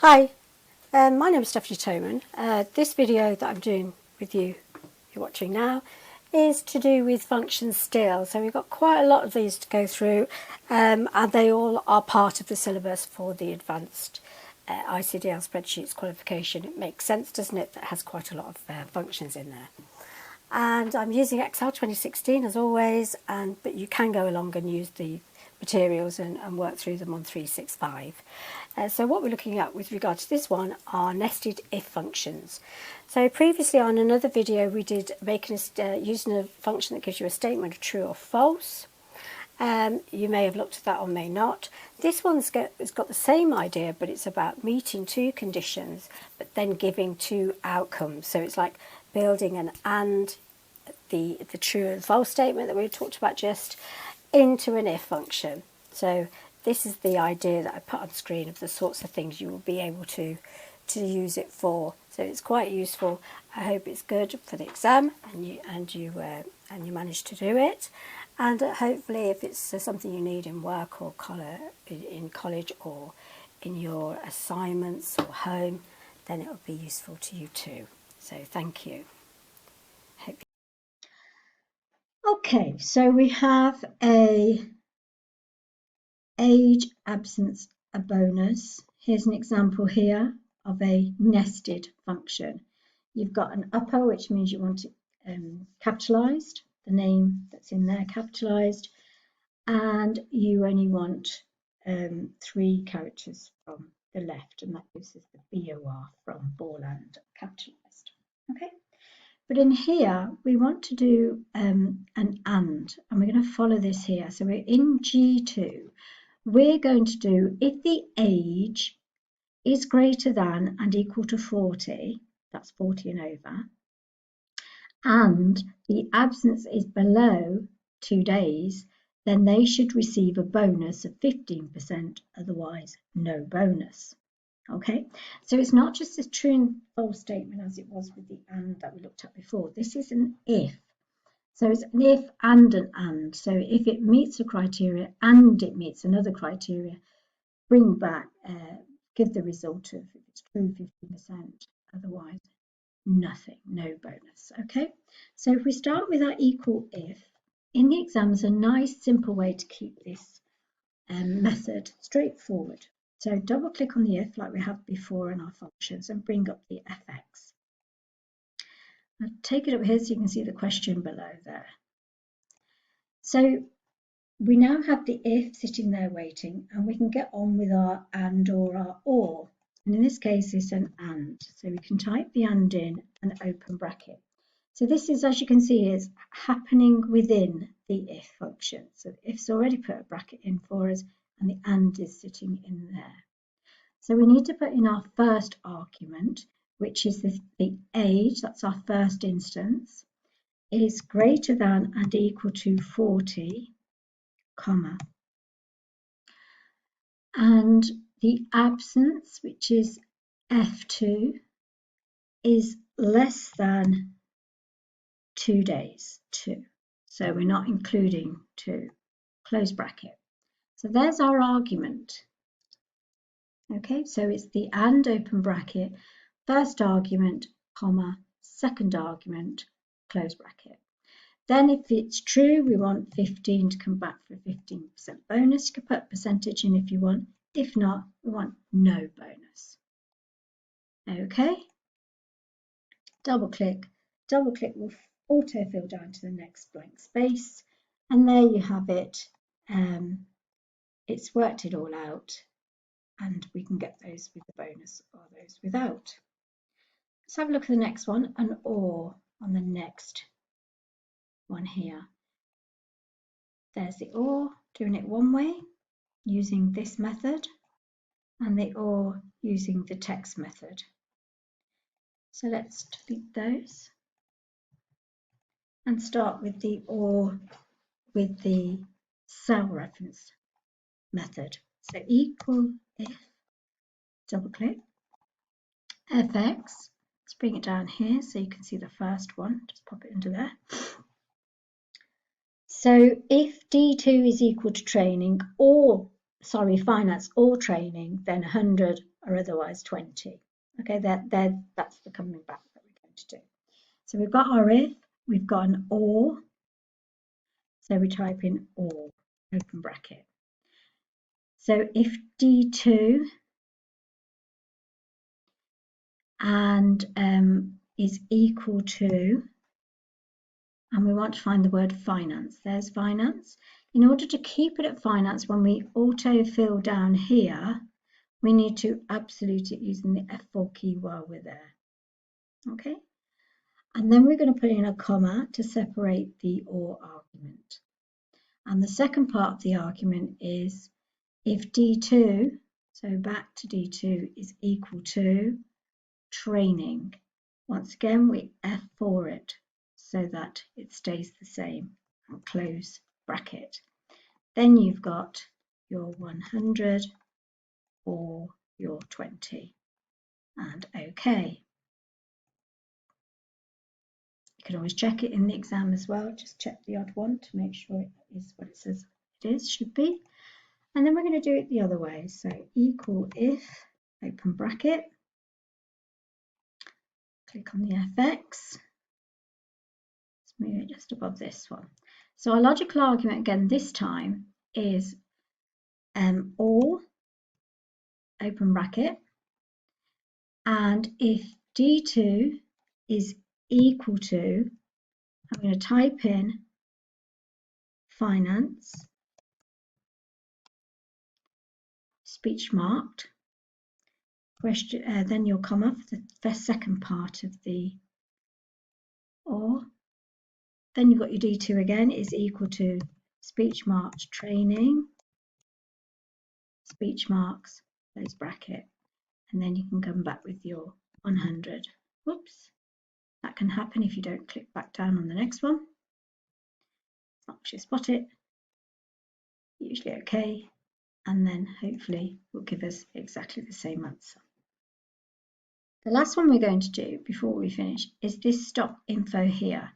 Hi, my name is Stephanie Toman. This video that I'm doing with you, you're watching now, is to do with functions still. So we've got quite a lot of these to go through, and they all are part of the syllabus for the advanced ICDL spreadsheets qualification. It makes sense, doesn't it? That has quite a lot of functions in there. And I'm using Excel 2016 as always, but you can go along and use the materials and work through them on 365. So what we're looking at with regard to this one are nested if functions. So previously on another video we did using a function that gives you a statement of true or false. You may have looked at that or may not. This one's it's got the same idea, but it's about meeting two conditions but then giving two outcomes. So it's like building an and, the true and false statement that we talked about just, into an if function. So this is the idea that I put on screen of the sorts of things you will be able to use it for. So it's quite useful. I hope it's good for the exam and you manage to do it. And hopefully if it's something you need in work or in college or in your assignments or home, then it will be useful to you too. So thank you. Okay, so we have a age, absence, a bonus. Here's an example here of a nested function. You've got an upper, which means you want it capitalized, the name that's in there capitalized, and you only want 3 characters from the left, and that gives us the BOR from Borland capitalized. Okay. But in here, we want to do an and we're going to follow this here. So we're in G2. We're going to do if the age is greater than and equal to 40, that's 40 and over, and the absence is below 2 days, then they should receive a bonus of 15%, otherwise no bonus. Okay, so it's not just a true and false statement as it was with the and that we looked at before. This is an if. So it's an if and an and. So if it meets a criteria and it meets another criteria, bring back, give the result of, if it's true, 15%, otherwise nothing, no bonus. Okay, so if we start with our equal if, in the exams, a nice simple way to keep this method straightforward. So double click on the if like we have before in our functions and bring up the fx. I'll take it up here so you can see the question below there. So we now have the if sitting there waiting, and we can get on with our and or our or. And in this case, it's an and. So we can type the and in and open bracket. So this is, as you can see, is happening within the if function. So the if's already put a bracket in for us, and the and is sitting in there. So we need to put in our first argument, which is the age, that's our first instance, is greater than and equal to 40, comma. And the absence, which is F2, is less than 2 days, 2. So we're not including 2, close bracket. So there's our argument. Okay, so it's the and open bracket, first argument, comma, second argument, close bracket. Then if it's true, we want 15 to come back for a 15% bonus. You can put percentage in if you want. If not, we want no bonus. Okay, double click will autofill down to the next blank space. And there you have it. It's worked it all out. And we can get those with the bonus or those without. Let's have a look at the next one, an or on the next one here. There's the or, doing it one way, using this method, and the or using the text method. So let's delete those and start with the or with the cell reference method. So equal if, double click, fx, let's bring it down here so you can see the first one, just pop it into there. So if D2 is equal to training or, finance or training, then 100 or otherwise 20. Okay, that's the coming back that we're going to do. So we've got our if, we've got an or, so we type in or, open bracket. So if D2 and is equal to, and we want to find the word finance. There's finance. In order to keep it at finance, when we autofill down here, we need to absolute it using the F4 key while we're there. Okay? And then we're going to put in a comma to separate the or argument. And the second part of the argument is if D2, so back to D2, is equal to training. Once again, we F4 it so that it stays the same and close bracket. Then you've got your 100 or your 20 and OK. You can always check it in the exam as well. Just check the odd one to make sure it is what it says it is, should be. And then we're going to do it the other way. So equal if, open bracket, click on the FX. Let's move it just above this one. So our logical argument again this time is or, open bracket, and if D2 is equal to, I'm going to type in finance, speech marked, question, then your comma for the second part of the or. Then you've got your D2 again is equal to speech marked training, speech marks, close bracket, and then you can come back with your 100. Whoops, that can happen if you don't click back down on the next one. As long as you spot it, usually okay, and then hopefully will give us exactly the same answer. The last one we're going to do before we finish is this stop info here,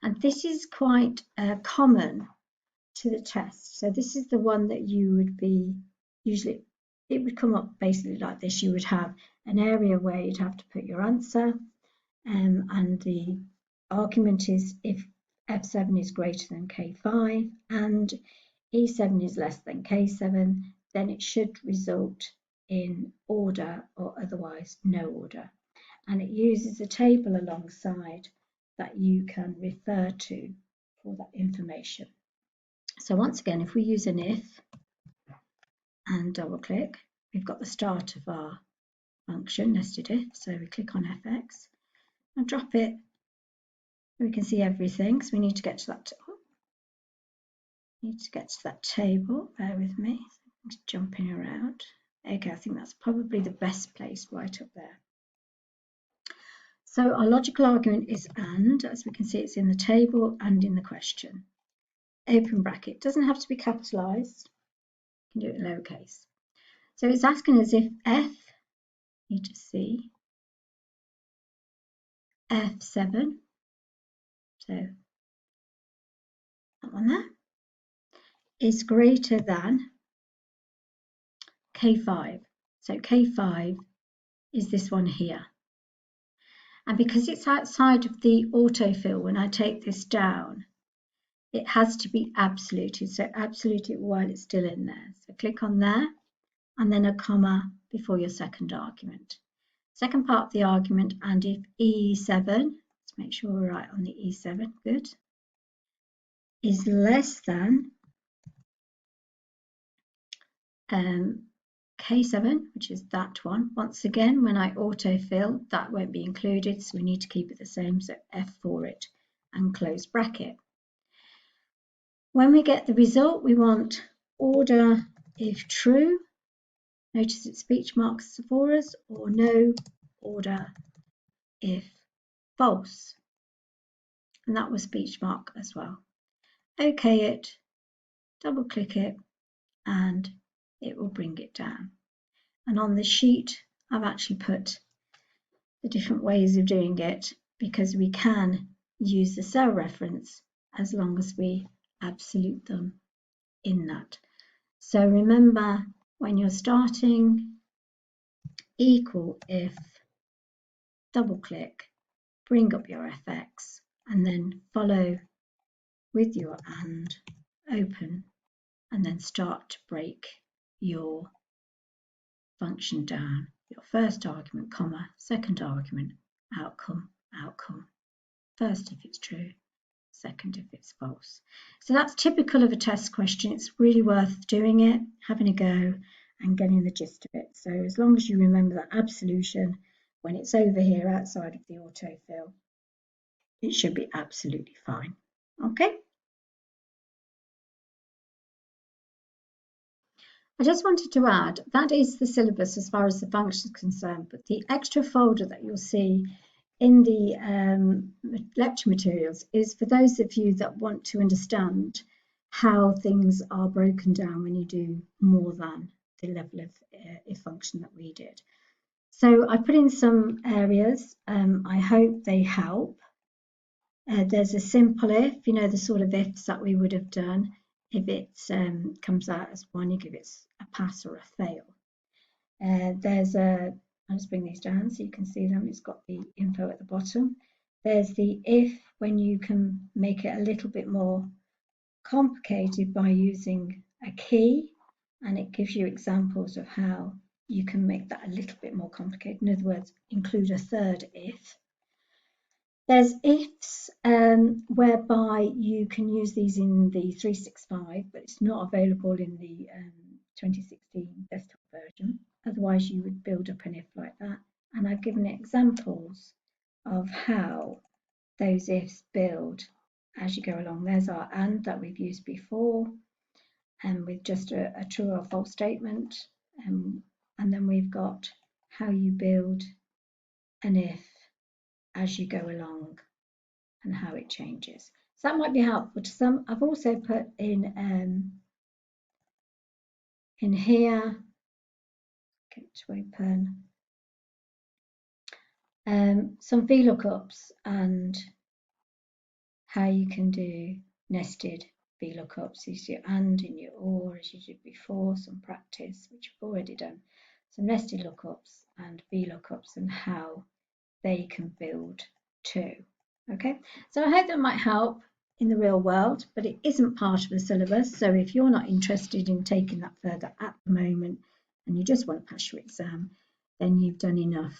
and this is quite common to the test. So this is the one that you would be usually, it would come up basically like this. You would have an area where you'd have to put your answer, and the argument is if F7 is greater than K5 and E7 is less than K7, then it should result in order or otherwise no order. And it uses a table alongside that you can refer to for that information. So once again, if we use an if and double click, we've got the start of our function, nested if. So we click on FX and drop it. We can see everything. So we need to get to that. Table. Bear with me. I'm just jumping around. Okay, I think that's probably the best place right up there. So our logical argument is and, as we can see, it's in the table and in the question. Open bracket, doesn't have to be capitalized. You can do it in lowercase. So it's asking us if F, need to see, F7, so that one there, is greater than K5. So K5 is this one here. And because it's outside of the autofill, when I take this down, it has to be absoluted. So absolute it while it's still in there. So click on there and then a comma before your second argument. Second part of the argument, and if E7, let's make sure we're right on the E7, good, is less than K7, which is that one. Once again, when I autofill, that won't be included, so we need to keep it the same, so F4 it and close bracket. When we get the result, we want order if true. Notice it's speech marks for us, or no order if false. And that was speech mark as well. OK it, double click it, and it will bring it down. And on the sheet, I've actually put the different ways of doing it because we can use the cell reference as long as we absolute them in that. So remember, when you're starting equal if, double click, bring up your FX, and then follow with your and, open, and then start to break your function down. Your first argument, comma, second argument, outcome, outcome. First if it's true, second if it's false. So that's typical of a test question. It's really worth doing it, having a go, and getting the gist of it. So as long as you remember that absolution, when it's over here outside of the autofill, it should be absolutely fine. Okay. I just wanted to add, that is the syllabus as far as the function is concerned, but the extra folder that you'll see in the lecture materials is for those of you that want to understand how things are broken down when you do more than the level of if function that we did. So I put in some areas. I hope they help. There's a simple if, you know, the sort of ifs that we would have done. If it comes out as 1, you give it a pass or a fail. I'll just bring these down so you can see them. It's got the info at the bottom. There's the if, when you can make it a little bit more complicated by using a key, and it gives you examples of how you can make that a little bit more complicated. In other words, include a third if. There's ifs whereby you can use these in the 365, but it's not available in the 2016 desktop version. Otherwise, you would build up an if like that. And I've given examples of how those ifs build as you go along. There's our and that we've used before, and with just a true or false statement. And then we've got how you build an if as you go along and how it changes. So that might be helpful to some. I've also put in here, get to open, some VLOOKUPs and how you can do nested VLOOKUPs. Use your and in your or as you did before, some practice, which I've already done. Some nested lookups and VLOOKUPs and how they can build too. Okay, so I hope that might help in the real world, but it isn't part of the syllabus. So if you're not interested in taking that further at the moment and you just want to pass your exam, then you've done enough